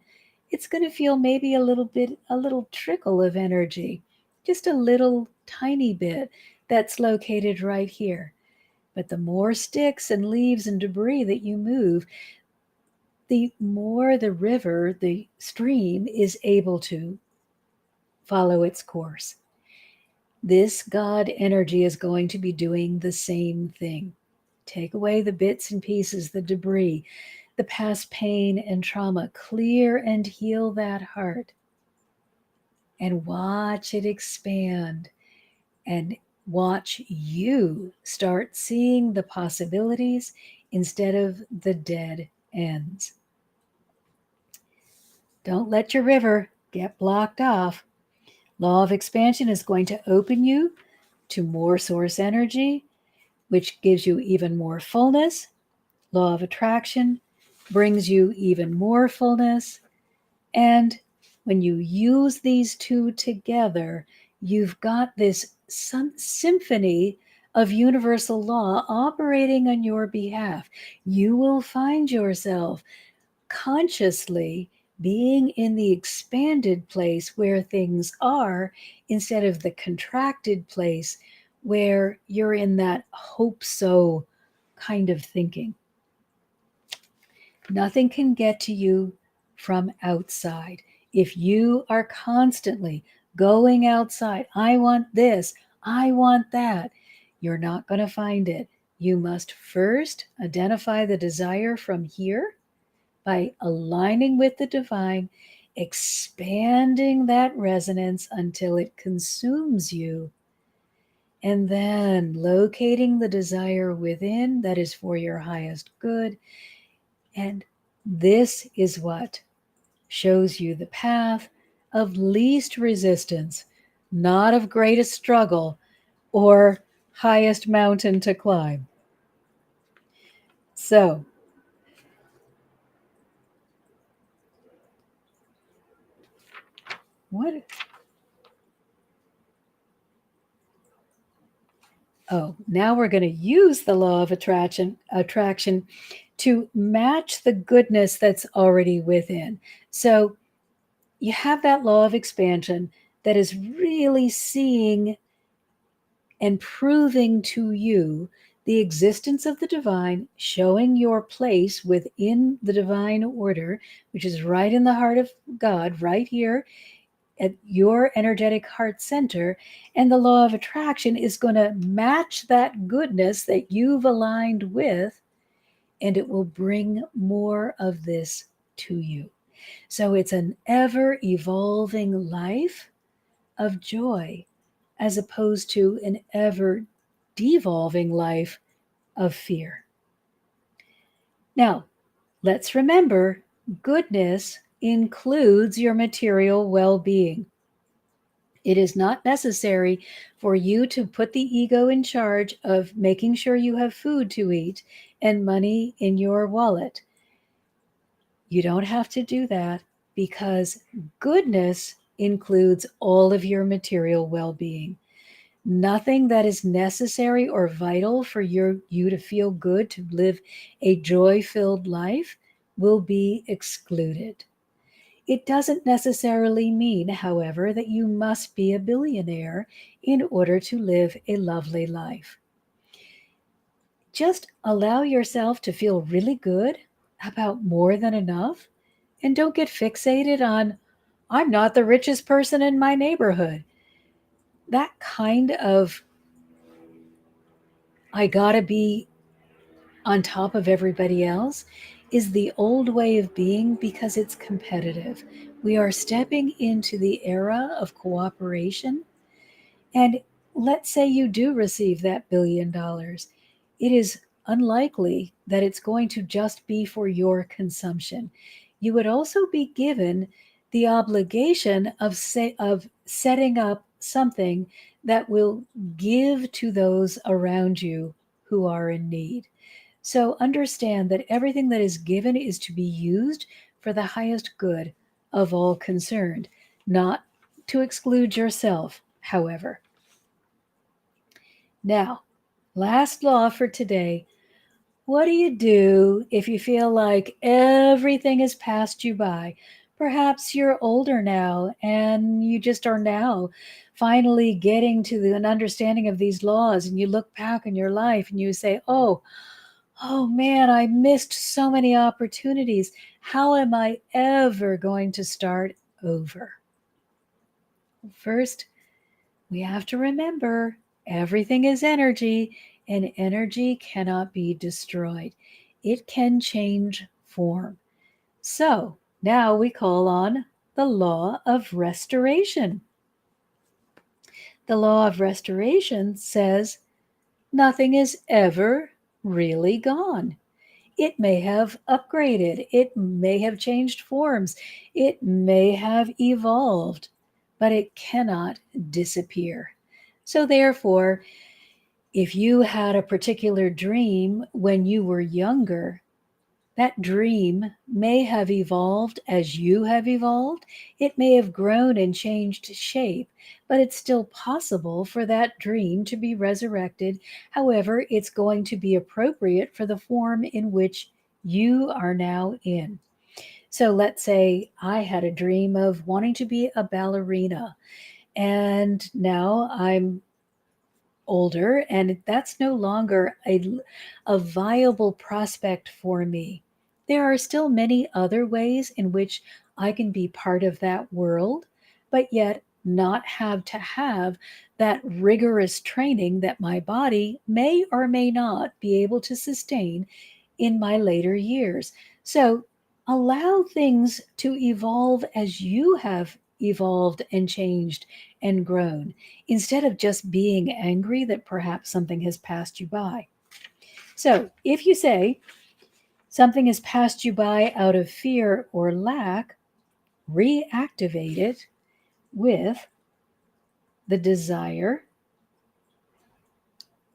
S1: it's going to feel maybe a little trickle of energy, just a little tiny bit that's located right here. But the more sticks and leaves and debris that you move, the more the river, the stream, is able to follow its course. This God energy is going to be doing the same thing. Take away the bits and pieces, the debris, the past pain and trauma, clear and heal that heart, and watch it expand and watch you start seeing the possibilities instead of the dead ends. Don't let your river get blocked off. Law of expansion is going to open you to more source energy, which gives you even more fullness. Law of attraction brings you even more fullness. And when you use these two together, you've got this symphony of universal law operating on your behalf. You will find yourself consciously being in the expanded place where things are instead of the contracted place where you're in that hope so kind of thinking. Nothing can get to you from outside. If you are constantly going outside, I want this, I want that, you're not going to find it. You must first identify the desire from here by aligning with the divine, expanding that resonance until it consumes you, and then locating the desire within that is for your highest good. And this is what shows you the path of least resistance, not of greatest struggle or highest mountain to climb. So, what? Oh, now we're going to use the law of attraction to match the goodness that's already within. So you have that law of expansion that is really seeing and proving to you the existence of the divine, showing your place within the divine order, which is right in the heart of God, right here at your energetic heart center. And the law of attraction is going to match that goodness that you've aligned with, and it will bring more of this to you. So it's an ever evolving life of joy as opposed to an ever devolving life of fear. Now, let's remember goodness includes your material well being. It is not necessary for you to put the ego in charge of making sure you have food to eat and money in your wallet. You don't have to do that because goodness includes all of your material well being. Nothing that is necessary or vital for you to feel good, to live a joy filled life, will be excluded. It doesn't necessarily mean, however, that you must be a billionaire in order to live a lovely life. Just allow yourself to feel really good about more than enough and don't get fixated on, I'm not the richest person in my neighborhood. That kind of, I gotta be on top of everybody else, is the old way of being because it's competitive. We are stepping into the era of cooperation. And let's say you do receive that $1 billion. It is unlikely that it's going to just be for your consumption. You would also be given the obligation of setting up something that will give to those around you who are in need. So understand that everything that is given is to be used for the highest good of all concerned, not to exclude yourself, however. Now, last law for today. What do you do if you feel like everything has passed you by? Perhaps you're older now and you just are now finally getting to an understanding of these laws, and you look back in your life and you say, oh man, I missed so many opportunities. How am I ever going to start over? First, we have to remember everything is energy, and energy cannot be destroyed. It can change form. So now we call on the law of restoration. The law of restoration says nothing is ever really gone. It may have upgraded, it may have changed forms, it may have evolved, but it cannot disappear. So, therefore, if you had a particular dream when you were younger, that dream may have evolved as you have evolved. It may have grown and changed shape, but it's still possible for that dream to be resurrected. However, it's going to be appropriate for the form in which you are now in. So let's say I had a dream of wanting to be a ballerina, and now I'm older, and that's no longer a viable prospect for me. There are still many other ways in which I can be part of that world, but yet not have to have that rigorous training that my body may or may not be able to sustain in my later years. So allow things to evolve as you have evolved and changed and grown, instead of just being angry that perhaps something has passed you by. So if you say something has passed you by out of fear or lack, reactivate it with the desire,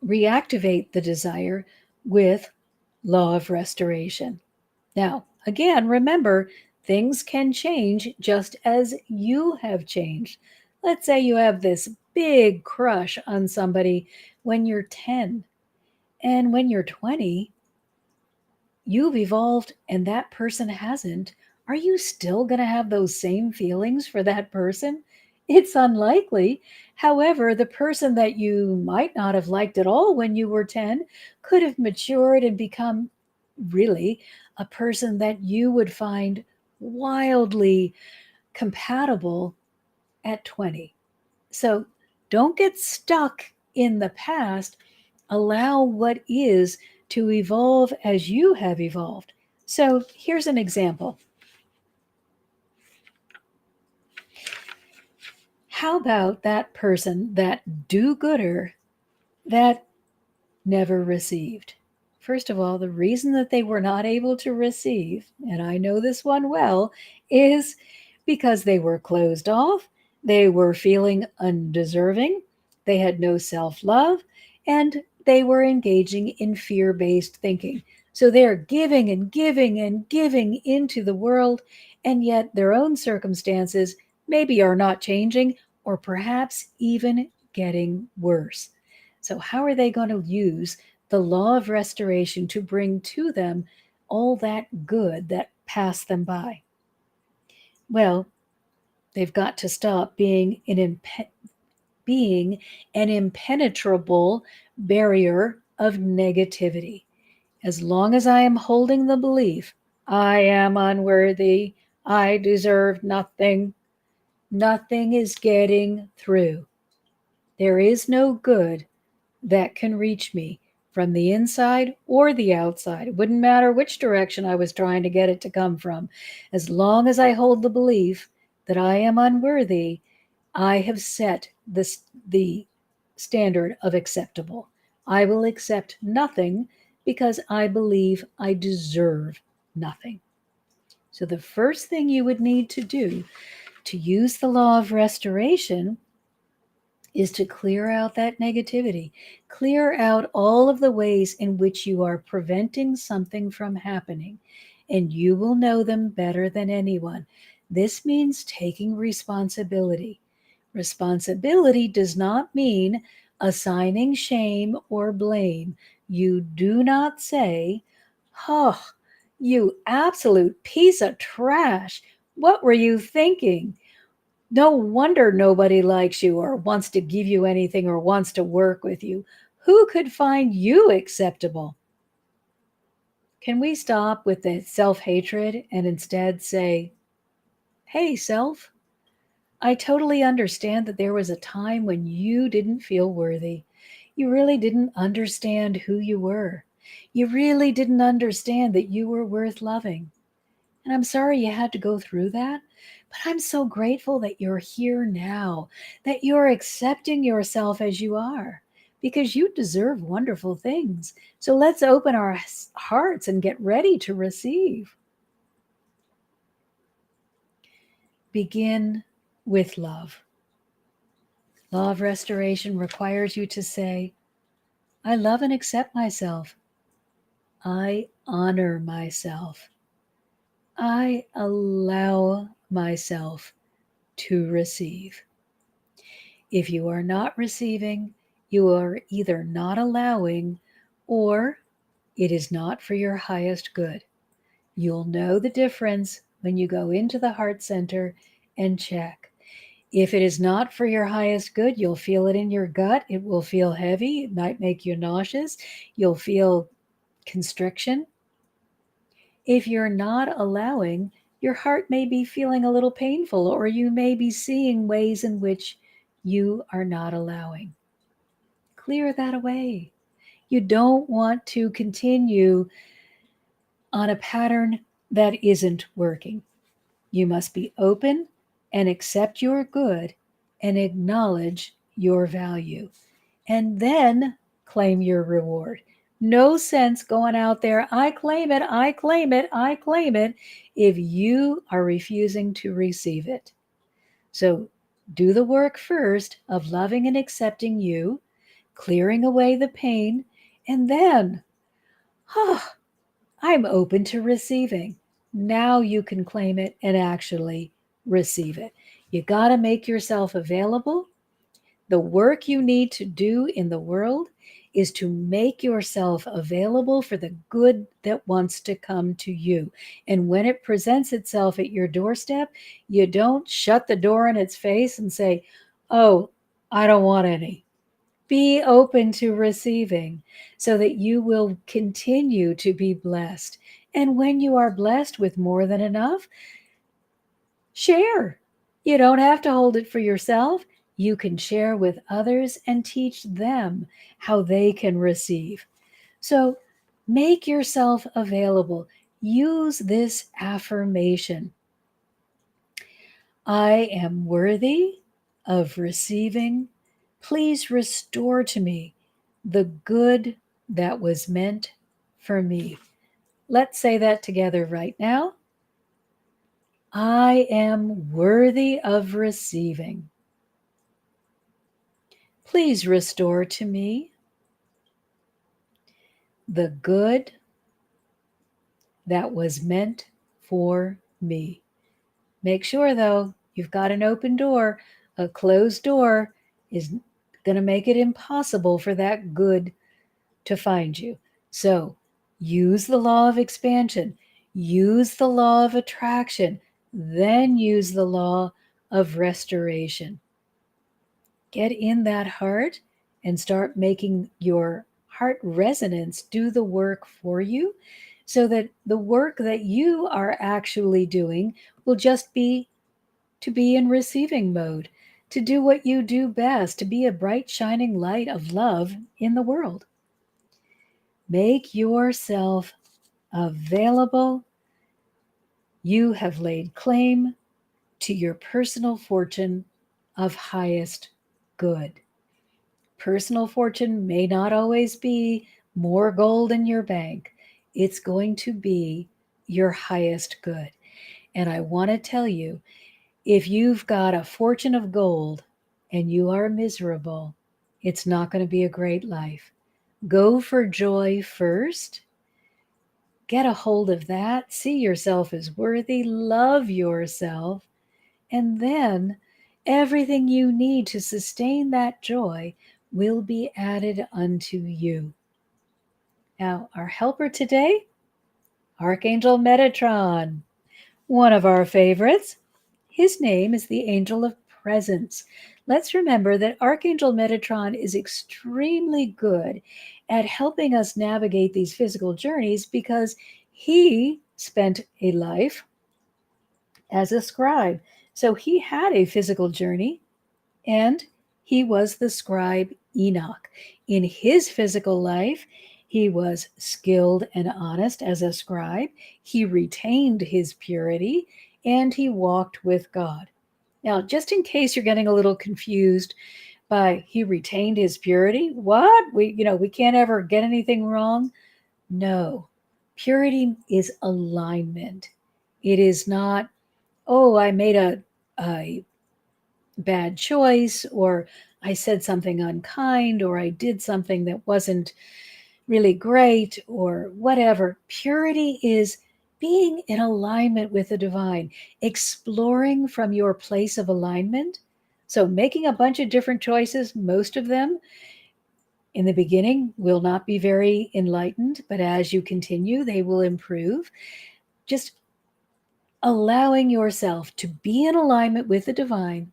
S1: reactivate the desire with law of restoration. Now, again, remember, things can change just as you have changed. Let's say you have this big crush on somebody when you're 10, and when you're 20, you've evolved and that person hasn't. Are you still going to have those same feelings for that person? It's unlikely. However, the person that you might not have liked at all when you were 10 could have matured and become really a person that you would find wildly compatible at 20. So don't get stuck in the past. Allow what is to evolve as you have evolved. So here's an example. How about that person, that do gooder, that never received? First of all, the reason that they were not able to receive, and I know this one well, is because they were closed off, they were feeling undeserving, they had no self love, and they were engaging in fear based thinking. So they're giving and giving and giving into the world, and yet their own circumstances maybe are not changing or perhaps even getting worse. So, how are they going to use the law of restoration to bring to them all that good that passed them by? Well, they've got to stop being an impenetrable barrier of negativity. As long as I am holding the belief, I am unworthy, I deserve nothing, nothing is getting through. There is no good that can reach me from the inside or the outside. It wouldn't matter which direction I was trying to get it to come from. As long as I hold the belief that I am unworthy, I have set the standard of acceptable. I will accept nothing because I believe I deserve nothing. So, the first thing you would need to do to use the law of restoration is to clear out that negativity. Clear out all of the ways in which you are preventing something from happening, and you will know them better than anyone. This means taking responsibility. Responsibility does not mean assigning shame or blame. You do not say, "Oh, you absolute piece of trash. What were you thinking? No wonder nobody likes you or wants to give you anything or wants to work with you. Who could find you acceptable?" Can we stop with the self hatred and instead say, "Hey, self, I totally understand that there was a time when you didn't feel worthy. You really didn't understand who you were. You really didn't understand that you were worth loving. And I'm sorry you had to go through that, but I'm so grateful that you're here now, that you're accepting yourself as you are, because you deserve wonderful things. So let's open our hearts and get ready to receive." Begin with love. Law of restoration requires you to say, "I love and accept myself. I honor myself. I allow myself to receive." If you are not receiving, you are either not allowing or it is not for your highest good. You'll know the difference when you go into the heart center and check. If it is not for your highest good, you'll feel it in your gut. It will feel heavy. It might make you nauseous. You'll feel constriction. If you're not allowing, your heart may be feeling a little painful, or you may be seeing ways in which you are not allowing. Clear that away. You don't want to continue on a pattern that isn't working. You must be open and accept your good and acknowledge your value. And then claim your reward. No sense going out there, "I claim it, I claim it, I claim it," if you are refusing to receive it. So do the work first of loving and accepting you, clearing away the pain, and then, oh, I'm open to receiving. Now you can claim it and actually receive it. You got to make yourself available. The work you need to do in the world is to make yourself available for the good that wants to come to you. And when it presents itself at your doorstep, you don't shut the door in its face and say, "Oh, I don't want any." Be open to receiving so that you will continue to be blessed. And when you are blessed with more than enough, share. You don't have to hold it for yourself. You can share with others and teach them how they can receive. So make yourself available. Use this affirmation: "I am worthy of receiving. Please restore to me the good that was meant for me. Let's say that together right now. I am worthy of receiving. Please restore to me the good that was meant for me. Make sure, though, you've got an open door. A closed door is going to make it impossible for that good to find you. So use the law of expansion, use the law of attraction, then use the law of restoration. Get in that heart and start making your heart resonance do the work for you so that the work that you are actually doing will just be to be in receiving mode, to do what you do best, to be a bright, shining light of love in the world. Make yourself available. You have laid claim to your personal fortune of highest good. Personal fortune may not always be more gold in your bank. It's going to be your highest good. And I want to tell you, if you've got a fortune of gold and you are miserable, it's not going to be a great life. Go for joy first. Get a hold of that. See yourself as worthy. Love yourself. And then everything you need to sustain that joy will be added unto you. Now, our helper today, Archangel Metatron, one of our favorites. His name is the Angel of Presence. Let's remember that Archangel Metatron is extremely good at helping us navigate these physical journeys because he spent a life as a scribe. So he had a physical journey and he was the scribe Enoch. In his physical life, he was skilled and honest as a scribe. He retained his purity and he walked with God. Now, just in case you're getting a little confused by he retained his purity, what? We can't ever get anything wrong. No. Purity is alignment. It is not, oh, I made a bad choice, or I said something unkind, or I did something that wasn't really great, or whatever. Purity is being in alignment with the divine, exploring from your place of alignment. So, making a bunch of different choices, most of them in the beginning will not be very enlightened, but as you continue, they will improve. Just allowing yourself to be in alignment with the divine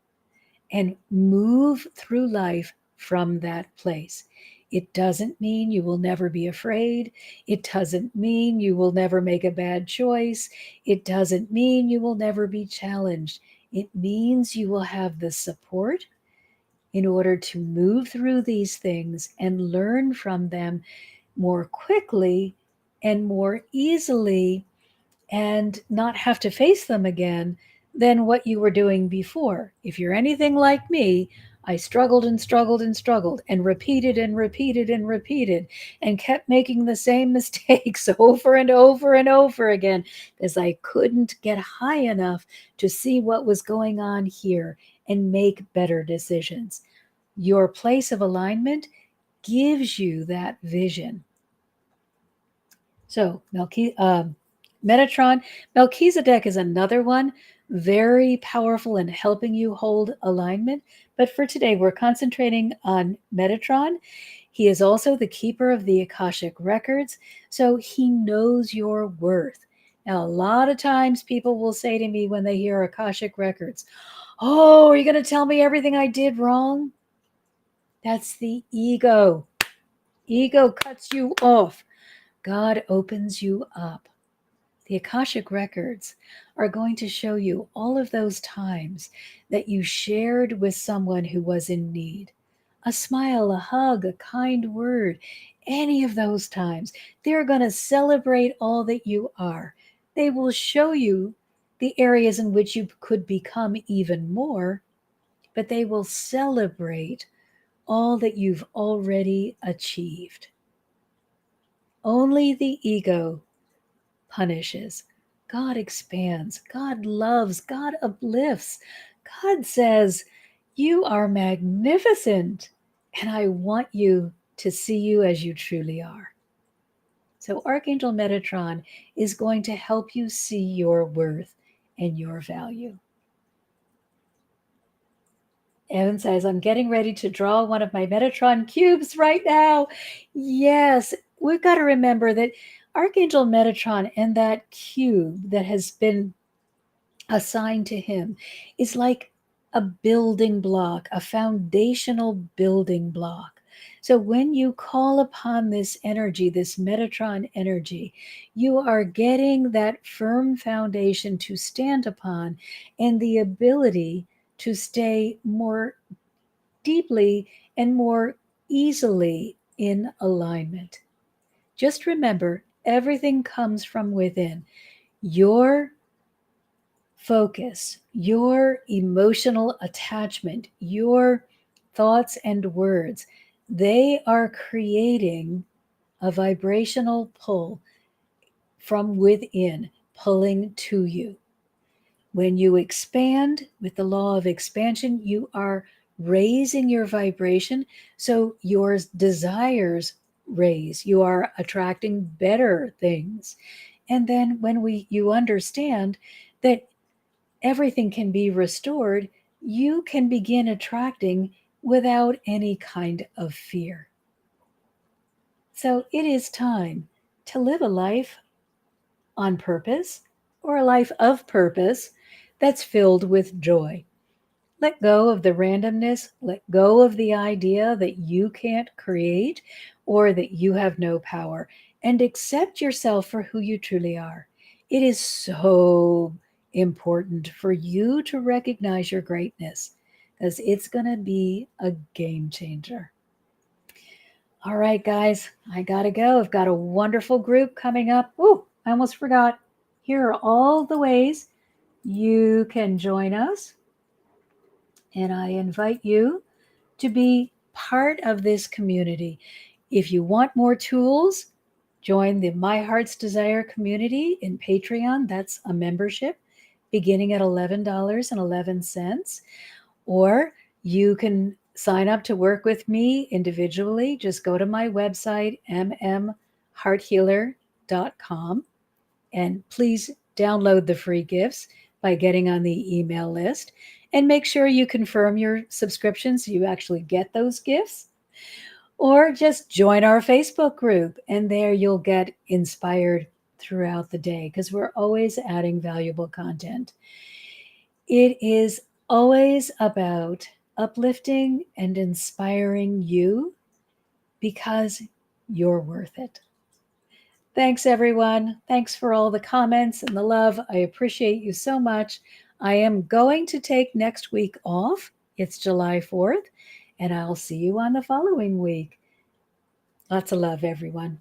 S1: and move through life from that place. It doesn't mean you will never be afraid. It doesn't mean you will never make a bad choice. It doesn't mean you will never be challenged. It means you will have the support in order to move through these things and learn from them more quickly and more easily and not have to face them again than what you were doing before. If you're anything like me, I struggled and struggled and struggled and repeated and repeated and repeated and kept making the same mistakes over and over and over again because I couldn't get high enough to see what was going on here and make better decisions. Your place of alignment gives you that vision. So, Metatron, Melchizedek is another one, very powerful in helping you hold alignment. But for today, we're concentrating on Metatron. He is also the keeper of the Akashic records, so he knows your worth. Now, a lot of times people will say to me when they hear Akashic records, oh, are you going to tell me everything I did wrong? That's the ego. Ego cuts you off. God opens you up. The Akashic records are going to show you all of those times that you shared with someone who was in need. A smile, a hug, a kind word, any of those times. They're going to celebrate all that you are. They will show you the areas in which you could become even more, but they will celebrate all that you've already achieved. Only the ego punishes. God expands. God loves. God uplifts. God says, "You are magnificent, and I want you to see you as you truly are." So, Archangel Metatron is going to help you see your worth and your value. Evan says, "I'm getting ready to draw one of my Metatron cubes right now." Yes, we've got to remember that Archangel Metatron and that cube that has been assigned to him is like a building block, a foundational building block. So when you call upon this energy, this Metatron energy, you are getting that firm foundation to stand upon and the ability to stay more deeply and more easily in alignment. Just remember, everything comes from within. Your focus, your emotional attachment, your thoughts and words, they are creating a vibrational pull from within, pulling to you. When you expand with the law of expansion, you are raising your vibration. So your desires raise. You are attracting better things. And then when you understand that everything can be restored, you can begin attracting without any kind of fear. So it is time to live a life on purpose or a life of purpose that's filled with joy. Let go of the randomness, let go of the idea that you can't create or that you have no power, and accept yourself for who you truly are. It is so important for you to recognize your greatness because it's going to be a game changer. All right, guys, I got to go. I've got a wonderful group coming up. Oh, I almost forgot. Here are all the ways you can join us, and I invite you to be part of this community. If you want more tools, join the My Heart's Desire community in Patreon. That's a membership beginning at $11.11. Or you can sign up to work with me individually. Just go to my website, mmhearthealer.com, and please download the free gifts by getting on the email list. And make sure you confirm your subscription so you actually get those gifts. Or just join our Facebook group, and there you'll get inspired throughout the day because we're always adding valuable content. It is always about uplifting and inspiring you because you're worth it. Thanks, everyone. Thanks for all the comments and the love. I appreciate you so much. I am going to take next week off. It's July 4th, and I'll see you on the following week. Lots of love, everyone.